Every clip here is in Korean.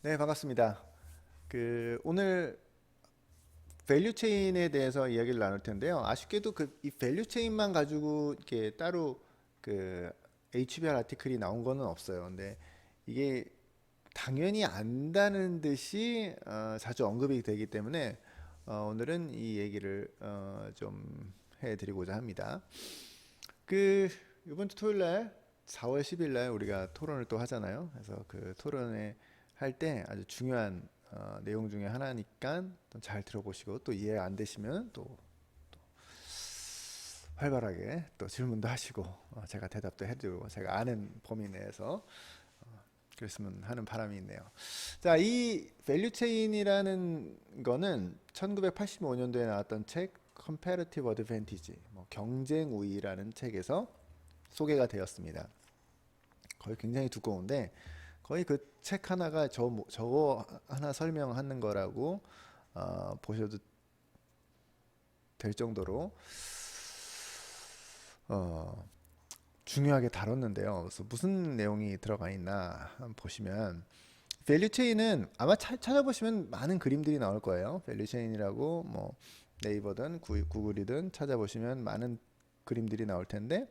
네, 반갑습니다. 오늘 밸류 체인에 대해서 이야기를 나눌 텐데요. 아쉽게도 이 밸류 체인만 가지고 이렇게 따로 그 HBR 아티클이 나온 거는 없어요. 근데 이게 당연히 안다는 듯이 자주 언급이 되기 때문에 오늘은 이 얘기를 좀 해드리고자 합니다. 이번 주 토요일 날 4월 10일 날 우리가 토론을 또 하잖아요. 그래서 그 토론에 할 때 아주 중요한 내용 중에 하나니까 잘 들어보시고 또 이해 안 되시면 또 활발하게 또 질문도 하시고 제가 대답도 해드리고 제가 아는 범위 내에서 그랬으면 하는 바람이 있네요. 자, 이 밸류 체인이라는 거는 1985년도에 나왔던 책 Comparative Advantage, 뭐 경쟁 우위라는 책에서 소개가 되었습니다. 거의 굉장히 두꺼운데 거의 그 책 하나가 저거 하나 설명하는 거라고 보셔도 될 정도로 어, 중요하게 다뤘는데요. 그래서 무슨 내용이 들어가 있나 한번 보시면 밸류 체인은 아마 찾아보시면 많은 그림들이 나올 거예요. 밸류 체인이라고 뭐 네이버든 구글이든 찾아보시면 많은 그림들이 나올 텐데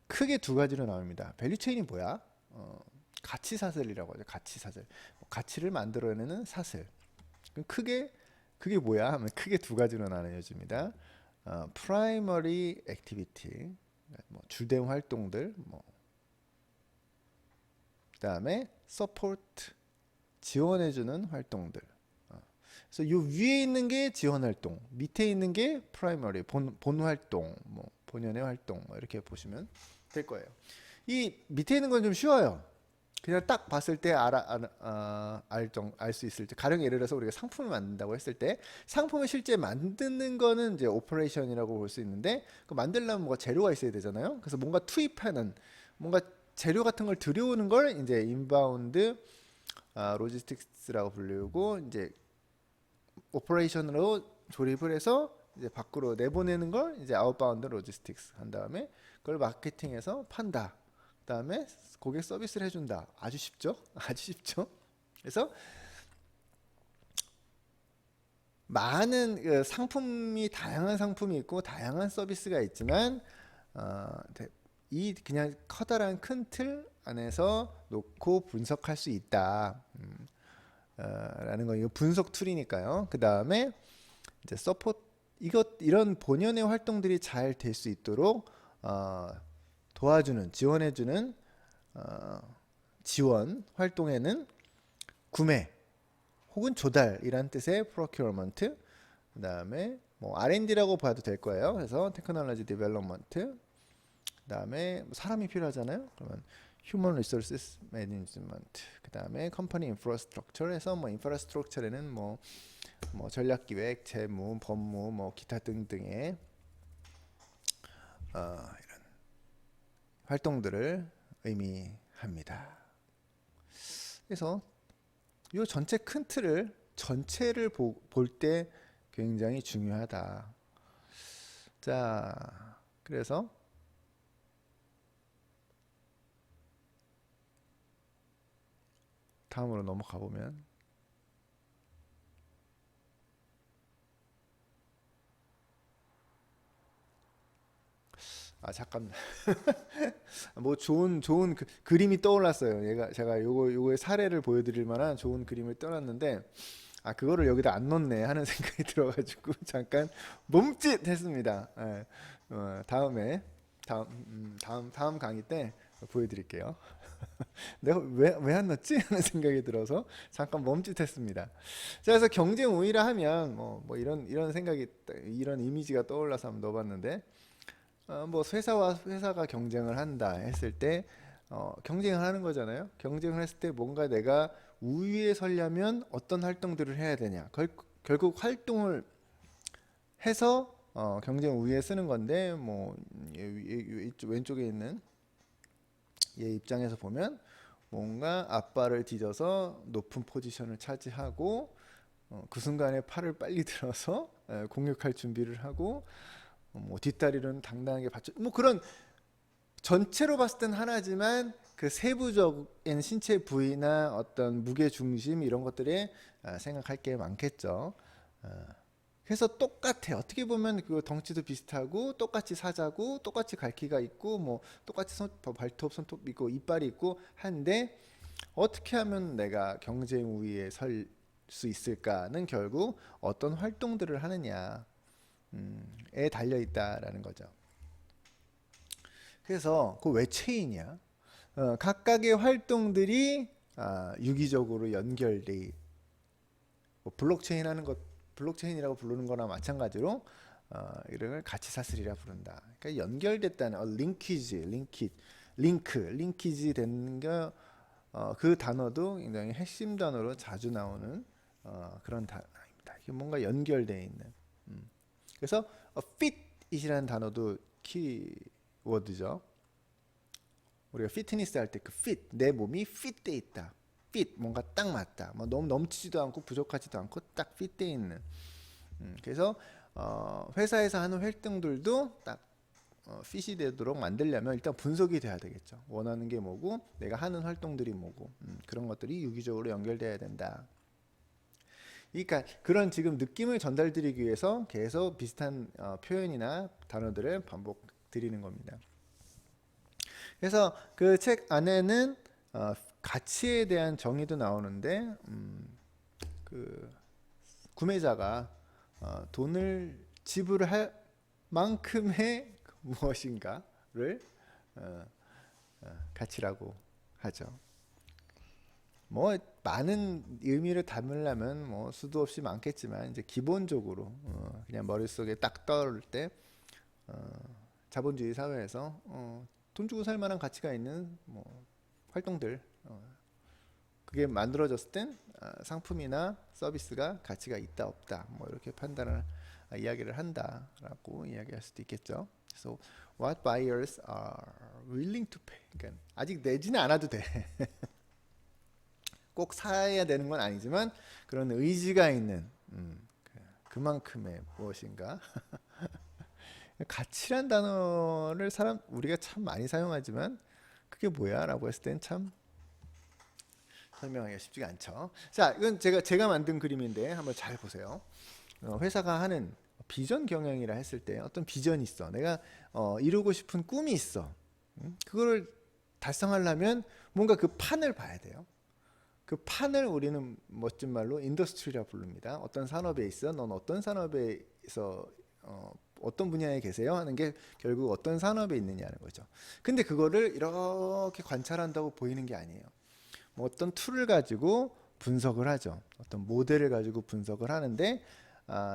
크게 두 가지로 나옵니다. 밸류 체인이 뭐야? 가치 사슬이라고 하죠. 가치 사슬. 가치를 만들어내는 사슬. 그럼 크게 그게 뭐야? 하면 크게 두 가지로 나뉘어집니다. primary activity, 뭐 주된 활동들, 뭐 그다음에 support, 지원해주는 활동들. 그래서 요 위에 있는 게 지원 활동, 밑에 있는 게 primary, 본 활동, 뭐 본연의 활동, 뭐 이렇게 보시면 될 거예요. 이 밑에 있는 건 좀 쉬워요. 그냥 딱 봤을 때 알 수 있을 때, 가령 예를 들어서 우리가 상품을 만든다고 했을 때 상품을 실제 만드는 거는 이제 오퍼레이션이라고 볼 수 있는데 그 만들려면 뭔가 재료가 있어야 되잖아요. 그래서 뭔가 투입하는 뭔가 재료 같은 걸 들여오는 걸 이제 인바운드 로지스틱스라고 불리고 이제 오퍼레이션으로 조립을 해서 이제 밖으로 내보내는 걸 이제 아웃바운드 로지스틱스 한 다음에 그걸 마케팅해서 판다. 그다음에 고객 서비스를 해준다. 아주 쉽죠? 아주 쉽죠? 그래서 많은 상품이 다양한 상품이 있고 다양한 서비스가 있지만 어, 이 그냥 커다란 큰 틀 안에서 놓고 분석할 수 있다. 라는 거 이거 분석 툴이니까요. 그 다음에 이제 서포트 이런 본연의 활동들이 잘 될 수 있도록 도와주는 지원해주는 어, 지원 활동에는 구매 혹은 조달이란 뜻의 procurement, 그 다음에 뭐 R&D라고 봐도 될 거예요. 그래서 technology development, 그 다음에 사람이 필요하잖아요. 그러면 human resources management, 그 다음에 company infrastructure에서 뭐 infrastructure에는 뭐 전략기획, 재무, 법무, 뭐 기타 등등의 이런 활동들을 의미합니다. 그래서 이 전체 큰 틀을 전체를 볼 때 굉장히 중요하다. 자, 그래서 다음으로 넘어가 보면 잠깐 뭐 좋은 그림이 떠올랐어요. 제가 요거의 사례를 보여드릴 만한 좋은 그림을 떠났는데 그거를 여기다 안 넣네 하는 생각이 들어가지고 잠깐 멈칫했습니다. 예. 다음에 다음 강의 때 보여드릴게요. 내가 왜 안 넣었지 하는 생각이 들어서 잠깐 멈칫했습니다. 자, 그래서 경쟁 우위라 하면 뭐 이런 생각이 이런 이미지가 떠올라서 한번 넣어봤는데 뭐 회사와 회사가 경쟁을 한다 했을 때 경쟁을 하는 거잖아요. 경쟁을 했을 때 뭔가 내가 우위에 서려면 어떤 활동들을 해야 되냐. 결국 활동을 해서 경쟁 우위에 쓰는 건데 뭐 왼쪽에 있는 얘 입장에서 보면 뭔가 앞발을 뒤져서 높은 포지션을 차지하고 그 순간에 팔을 빨리 들어서 공격할 준비를 하고 뭐 뒷다리는 당당하게 받쳐 뭐 그런 전체로 봤을 땐 하나지만 그 세부적인 신체 부위나 어떤 무게 중심 이런 것들에 생각할 게 많겠죠. 그래서 똑같아. 어떻게 보면 그 덩치도 비슷하고 똑같이 사자고 똑같이 갈퀴가 있고 뭐 똑같이 발톱, 손톱 있고 이빨이 있고 한데 어떻게 하면 내가 경쟁 우위에 설 수 있을까는 결국 어떤 활동들을 하느냐에 달려 있다라는 거죠. 그래서 그 왜 체인이야? 각각의 활동들이 유기적으로 연결돼. 뭐 블록체인 하는 것, 블록체인이라고 부르는 거나 마찬가지로 이런 걸 가치 사슬이라 부른다. 그러니까 연결됐다는 링키지 된 거, 그 단어도 굉장히 핵심 단어로 자주 나오는 그런 단어입니다. 이게 뭔가 연결되어 있는. 그래서 fit이라는 단어도 키워드죠. 우리가 피트니스 할 때 그 fit, 내 몸이 fit돼 있다. fit, 뭔가 딱 맞다. 뭐 너무 넘치지도 않고 부족하지도 않고 딱 fit돼 있는. 그래서 회사에서 하는 활동들도 딱 fit이 되도록 만들려면 일단 분석이 돼야 되겠죠. 원하는 게 뭐고 내가 하는 활동들이 뭐고 그런 것들이 유기적으로 연결돼야 된다. 그러니까 그런 지금 느낌을 전달드리기 위해서 계속 비슷한 표현이나 단어들을 반복 드리는 겁니다. 그래서 그 책 안에는 가치에 대한 정의도 나오는데 그 구매자가 돈을 지불할 만큼의 무엇인가를 가치라고 하죠. 뭐 많은 의미를 담으려면 뭐 수도 없이 많겠지만 이제 기본적으로 그냥 머릿속에 딱 떠오를 때 자본주의 사회에서 돈 주고 살 만한 가치가 있는 뭐 활동들 그게 만들어졌을 땐 상품이나 서비스가 가치가 있다 없다 뭐 이렇게 판단을 이야기를 한다라고 이야기할 수도 있겠죠. 그래서 what buyers are willing to pay. 그러니까 아직 내지는 않아도 돼. 꼭 사야 되는 건 아니지만 그런 의지가 있는 그만큼의 무엇인가. 가치란 단어를 우리가 참 많이 사용하지만 그게 뭐야라고 했을 땐 참 설명하기가 쉽지가 않죠. 자, 이건 제가 만든 그림인데 한번 잘 보세요. 회사가 하는 비전 경영이라 했을 때 어떤 비전이 있어. 내가 이루고 싶은 꿈이 있어. 그거를 달성하려면 뭔가 그 판을 봐야 돼요. 그 판을 우리는 멋진 말로 인더스트리라 부릅니다. 어떤 산업에 있어? 넌 어떤 산업에서 어떤 분야에 계세요? 하는 게 결국 어떤 산업에 있느냐는 거죠. 근데 그거를 이렇게 관찰한다고 보이는 게 아니에요. 뭐 어떤 툴을 가지고 분석을 하죠. 어떤 모델을 가지고 분석을 하는데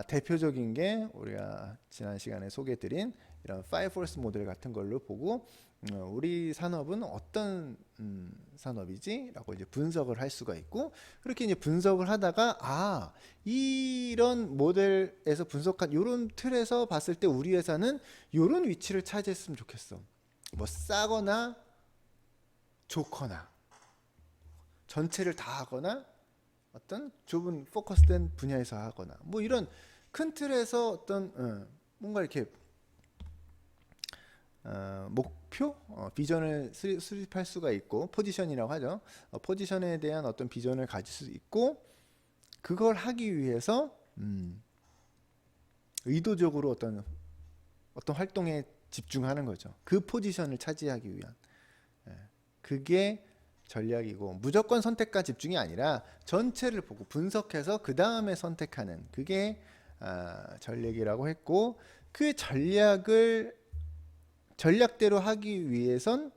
대표적인 게 우리가 지난 시간에 소개해드린 이런 5포스 모델 같은 걸로 보고 우리 산업은 어떤 산업이지? 라고 이제 분석을 할 수가 있고 그렇게 이제 분석을 하다가 이런 모델에서 분석한 이런 틀에서 봤을 때 우리 회사는 이런 위치를 차지했으면 좋겠어. 뭐 싸거나 좋거나 전체를 다 하거나 어떤 좁은 포커스된 분야에서 하거나 뭐 이런 큰 틀에서 어떤 뭔가 이렇게 목표, 비전을 수립할 수가 있고 포지션이라고 하죠. 포지션에 대한 어떤 비전을 가질 수 있고 그걸 하기 위해서 의도적으로 어떤 활동에 집중하는 거죠. 그 포지션을 차지하기 위한 그게 전략이고 무조건 선택과 집중이 아니라 전체를 보고 분석해서 그 다음에 선택하는 그게 전략이라고 했고 그 전략대로 하기 위해선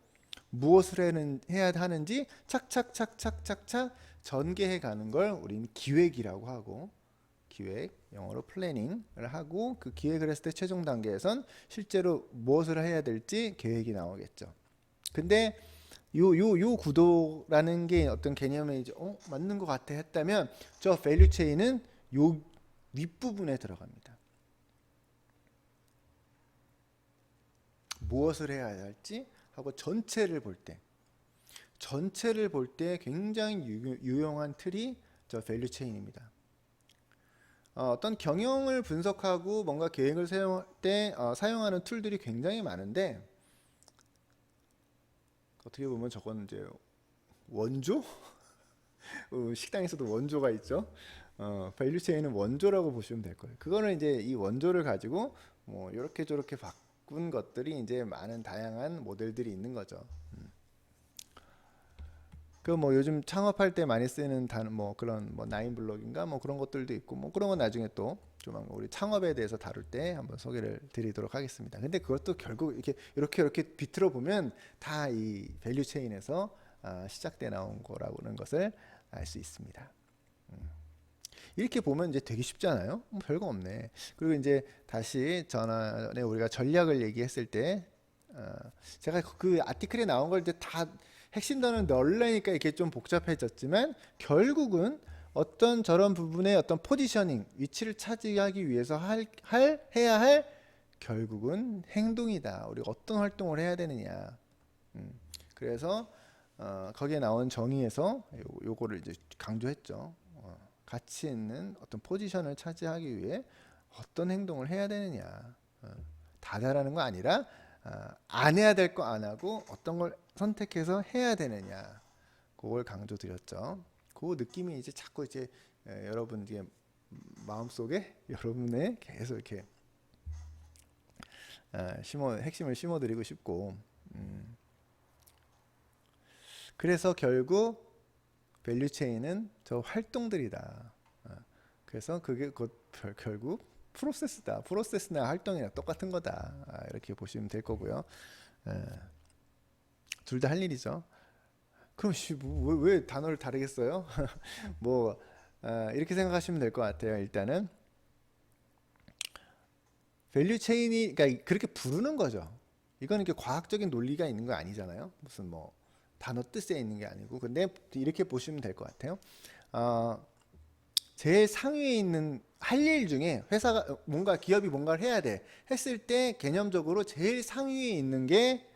무엇을 해야 하는지 착착착착착착 전개해 가는 걸 우리는 기획이라고 하고 기획 영어로 플래닝을 하고 그 기획을 했을 때 최종 단계에선 실제로 무엇을 해야 될지 계획이 나오겠죠. 근데 요 구도라는 게 어떤 개념에 이제 맞는 것 같아 했다면 저 밸류 체인은 요 윗부분에 들어갑니다. 무엇을 해야 할지 하고 전체를 볼 때 굉장히 유용한 틀이 저 밸류 체인입니다. 어떤 경영을 분석하고 뭔가 계획을 세울 때 사용하는 툴들이 굉장히 많은데 어떻게 보면 저건 이제 원조? 식당에서도 원조가 있죠. 밸류 체인은 원조라고 보시면 될 거예요. 그거는 이제 이 원조를 가지고 뭐 이렇게 저렇게 바꾼 것들이 이제 많은 다양한 모델들이 있는 거죠. 그 뭐 요즘 창업할 때 많이 쓰는 단 뭐 그런 뭐 나인블럭인가 뭐 그런 것들도 있고 뭐 그런 건 나중에 또 좀 우리 창업에 대해서 다룰 때 한번 소개를 드리도록 하겠습니다. 근데 그것도 결국 이렇게 비틀어 보면 다 이 밸류 체인에서 시작돼 나온 거라는 것을 알 수 있습니다. 이렇게 보면 이제 되게 쉽잖아요. 별거 없네. 그리고 이제 다시 전에 우리가 전략을 얘기했을 때 제가 그 아티클에 나온 걸 이제 다 핵심 단어는 넣으려니까 이렇게 좀 복잡해졌지만 결국은 어떤 저런 부분의 어떤 포지셔닝 위치를 차지하기 위해서 해야 할 결국은 행동이다. 우리가 어떤 활동을 해야 되느냐. 그래서 거기에 나온 정의에서 요거를 이제 강조했죠. 가치 있는 어떤 포지션을 차지하기 위해 어떤 행동을 해야 되느냐. 다다라는 거 아니라 안 해야 될 거 안 하고 어떤 걸 선택해서 해야 되느냐. 그걸 강조드렸죠. 그 느낌이 이제 자꾸 이제 여러분 뒤에 마음속에 여러분의 계속 이렇게 핵심을 심어드리고 싶고 그래서 결국 밸류 체인은 저 활동들이다. 그래서 그게 결국 프로세스다. 프로세스나 활동이나 똑같은 거다. 이렇게 보시면 될 거고요. 둘 다 할 일이죠. 그럼 왜 단어를 다르겠어요? 뭐 이렇게 생각하시면 될 것 같아요. 일단은 밸류 체인이 그러니까 그렇게 부르는 거죠. 이거는 이렇게 과학적인 논리가 있는 거 아니잖아요. 무슨 뭐 단어 뜻에 있는 게 아니고. 근데 이렇게 보시면 될 것 같아요. 제일 상위에 있는 할 일 중에 회사가 뭔가 기업이 뭔가를 해야 돼 했을 때 개념적으로 제일 상위에 있는 게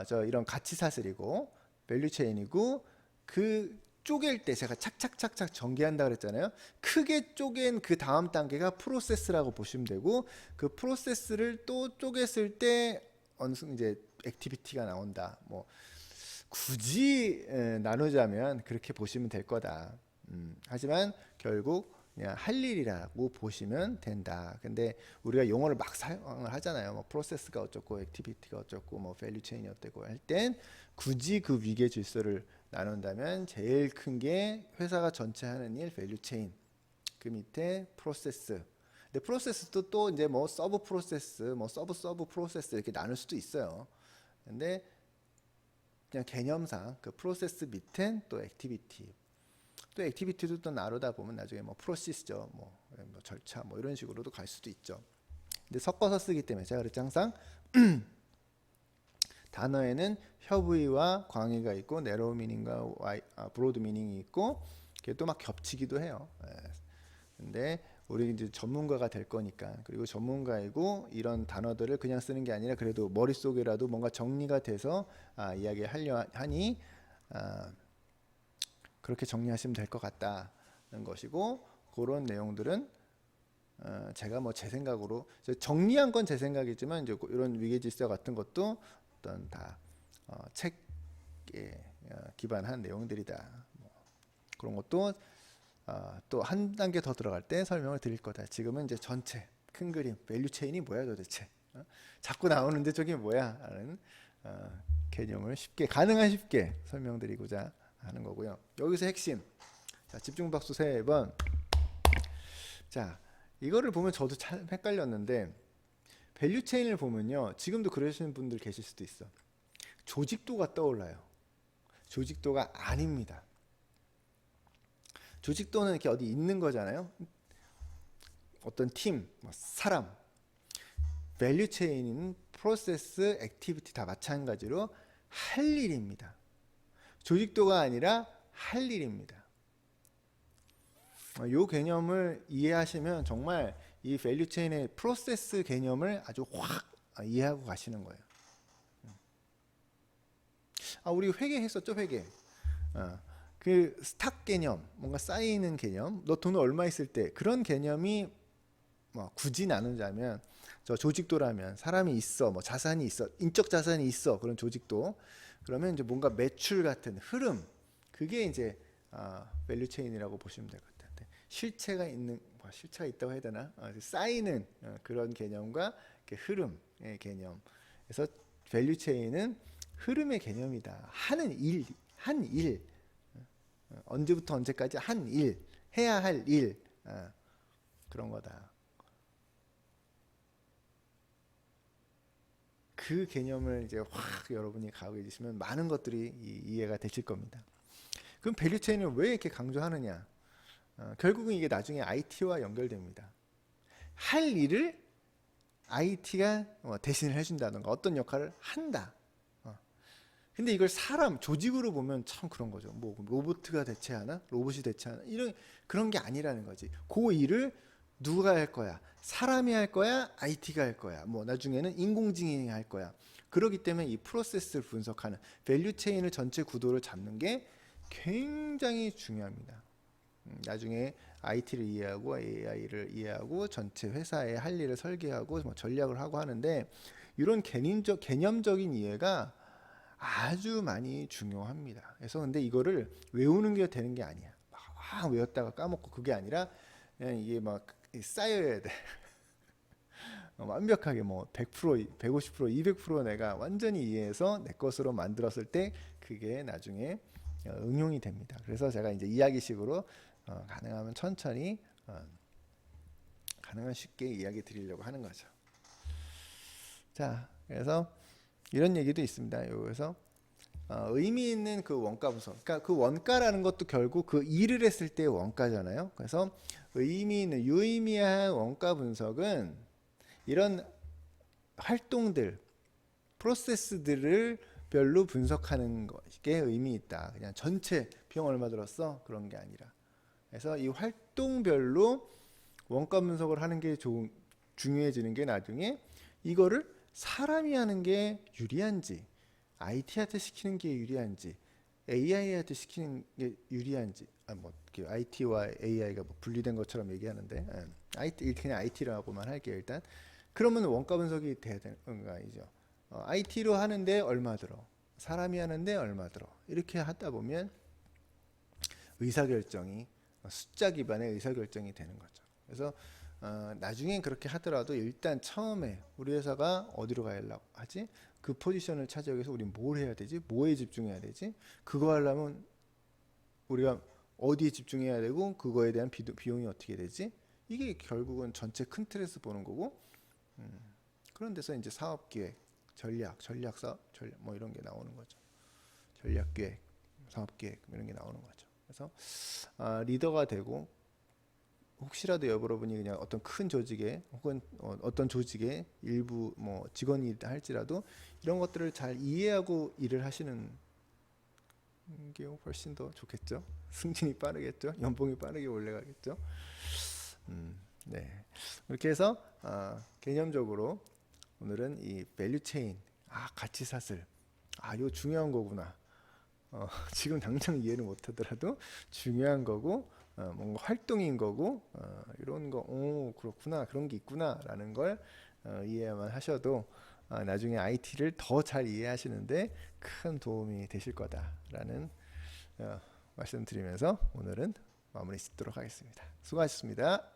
저 이런 가치 사슬이고 밸류 체인이고 그 쪼갤 때 제가 착착착착 전개한다 그랬잖아요. 크게 쪼갠 그 다음 단계가 프로세스라고 보시면 되고 그 프로세스를 또 쪼갰을 때 어느 순간 이제 액티비티가 나온다. 뭐 굳이 나누자면 그렇게 보시면 될 거다. 하지만 결국 그냥 할 일이라고 보시면 된다. 근데 우리가 용어를 막 사용을 하잖아요. 뭐 프로세스가 어쩌고 액티비티가 어쩌고 뭐 밸류 체인이 어쩌고 할 땐 굳이 그 위계 질서를 나눈다면 제일 큰 게 회사가 전체 하는 일 밸류 체인. 그 밑에 프로세스. 근데 프로세스도 또 이제 뭐 서브 프로세스, 뭐 서브 프로세스 이렇게 나눌 수도 있어요. 근데 그냥 개념상 그 프로세스 밑엔 또 액티비티. 또 액티비티도 또 나누다 보면 나중에 뭐 프로시스죠, 뭐 절차, 뭐 이런 식으로도 갈 수도 있죠. 근데 섞어서 쓰기 때문에 제가 그랬죠 항상 단어에는 협의와 광의가 있고 네로우 미닝과 브로드 미닝이 있고 그게 또 막 겹치기도 해요. 근데 우리 이제 전문가가 될 거니까 그리고 전문가이고 이런 단어들을 그냥 쓰는 게 아니라 그래도 머릿속에라도 뭔가 정리가 돼서 이야기하려 하니 그렇게 정리하시면 될 것 같다는 것이고 그런 내용들은 제가 뭐 제 생각으로 정리한 건 제 생각이지만 이제 이런 위계질서 같은 것도 어떤 다 책에 기반한 내용들이다. 뭐 그런 것도 또 한 단계 더 들어갈 때 설명을 드릴 거다. 지금은 이제 전체 큰 그림 밸류 체인이 뭐야 도대체? 자꾸 나오는데 저게 뭐야? 라는 개념을 가능한 쉽게 설명드리고자 하는 거고요. 여기서 핵심. 자, 집중 박수 3번. 자, 이거를 보면 저도 참 헷갈렸는데 밸류 체인을 보면요. 지금도 그러시는 분들 계실 수도 있어. 조직도가 떠올라요. 조직도가 아닙니다. 조직도는 이렇게 어디 있는 거잖아요. 어떤 팀, 뭐 사람. 밸류 체인은 프로세스, 액티비티 다 마찬가지로 할 일입니다. 조직도가 아니라 할 일입니다. 이 개념을 이해하시면 정말 이 밸류 체인의 프로세스 개념을 아주 확 이해하고 가시는 거예요. 우리 회계했었죠, 회계. 그 스탁 개념, 뭔가 쌓이는 개념, 너 돈 얼마 있을 때 그런 개념이 뭐 굳이 나누자면 저 조직도라면 사람이 있어, 뭐 자산이 있어, 인적 자산이 있어 그런 조직도. 그러면 이제 뭔가 매출 같은 흐름, 그게 이제 밸류 체인이라고 보시면 될 것 같아요. 실체가 있는, 실체가 있다고 해야 되나? 쌓이는 그런 개념과 흐름의 개념. 그래서 밸류 체인은 흐름의 개념이다. 하는 일, 한 일, 언제부터 언제까지 한 일, 해야 할 일, 그런 거다. 그 개념을 이제 확 여러분이 가고 계시면 많은 것들이 이해가 되실 겁니다. 그럼 밸류 체인을 왜 이렇게 강조하느냐? 결국은 이게 나중에 IT와 연결됩니다. 할 일을 IT가 대신을 해준다든가 어떤 역할을 한다. 근데 이걸 사람, 조직으로 보면 참 그런 거죠. 뭐 로봇가 대체하나? 로봇이 대체하나? 이런 그런 게 아니라는 거지. 그 일을 누가 할 거야? 사람이 할 거야? IT가 할 거야? 뭐 나중에는 인공지능이 할 거야. 그렇기 때문에 이 프로세스를 분석하는 밸류 체인을 전체 구도를 잡는 게 굉장히 중요합니다. 나중에 IT를 이해하고 AI를 이해하고 전체 회사의 할 일을 설계하고 뭐 전략을 하고 하는데 이런 개념적인 이해가 아주 많이 중요합니다. 그래서 근데 이거를 외우는 게 되는 게 아니야. 막 외웠다가 까먹고 그게 아니라 그냥 이게 막 쌓여야 돼. 완벽하게 뭐 100%, 150%, 200% 내가 완전히 이해해서 내 것으로 만들었을 때 그게 나중에 응용이 됩니다. 그래서 제가 이제 이야기식으로 가능하면 천천히 가능한 쉽게 이야기 드리려고 하는 거죠. 자, 그래서 이런 얘기도 있습니다. 여기서 의미 있는 그 원가 분석. 그러니까 그 원가라는 것도 결국 그 일을 했을 때의 원가잖아요. 그래서 의미 있는 유의미한 원가 분석은 이런 활동들, 프로세스들을 별로 분석하는 것에 의미 있다. 그냥 전체 비용 얼마 들었어? 그런 게 아니라. 그래서 이 활동별로 원가 분석을 하는 게 중요해지는 게 나중에 이거를 사람이 하는 게 유리한지, IT한테 시키는 게 유리한지, AI한테 시키는 게 유리한지, 뭐 IT와 AI가 뭐 분리된 것처럼 얘기하는데, IT 그냥 IT라고만 할게요 일단. 그러면 원가 분석이 돼야 되는 거 아니죠. IT로 하는데 얼마 들어, 사람이 하는데 얼마 들어, 이렇게 하다 보면 의사결정이 숫자 기반의 의사결정이 되는 거죠. 그래서 나중엔 그렇게 하더라도 일단 처음에 우리 회사가 어디로 가려고 하지? 그 포지션을 차지하기 위해서 우리 뭘 해야 되지? 뭐에 집중해야 되지? 그거 하려면 우리가 어디에 집중해야 되고 그거에 대한 비용이 어떻게 되지? 이게 결국은 전체 큰 틀에서 보는 거고, 그런 데서 이제 사업기획, 전략사업, 뭐 이런 게 나오는 거죠. 전략기획, 사업기획 이런 게 나오는 거죠. 그래서 리더가 되고 혹시라도 여러분이 그냥 어떤 큰 조직에 혹은 어떤 조직의 일부 뭐 직원이 할지라도 이런 것들을 잘 이해하고 일을 하시는 게 훨씬 더 좋겠죠. 승진이 빠르겠죠. 연봉이 빠르게 올라가겠죠. 네. 이렇게 해서 개념적으로 오늘은 이 밸류 체인, 가치사슬, 이거 중요한 거구나. 지금 당장 이해를 못하더라도 중요한 거고, 뭔가 활동인 거고, 이런 거, 그렇구나, 그런 게 있구나라는 걸 이해만 하셔도 나중에 IT를 더 잘 이해하시는데 큰 도움이 되실 거다라는 말씀드리면서 오늘은 마무리 짓도록 하겠습니다. 수고하셨습니다.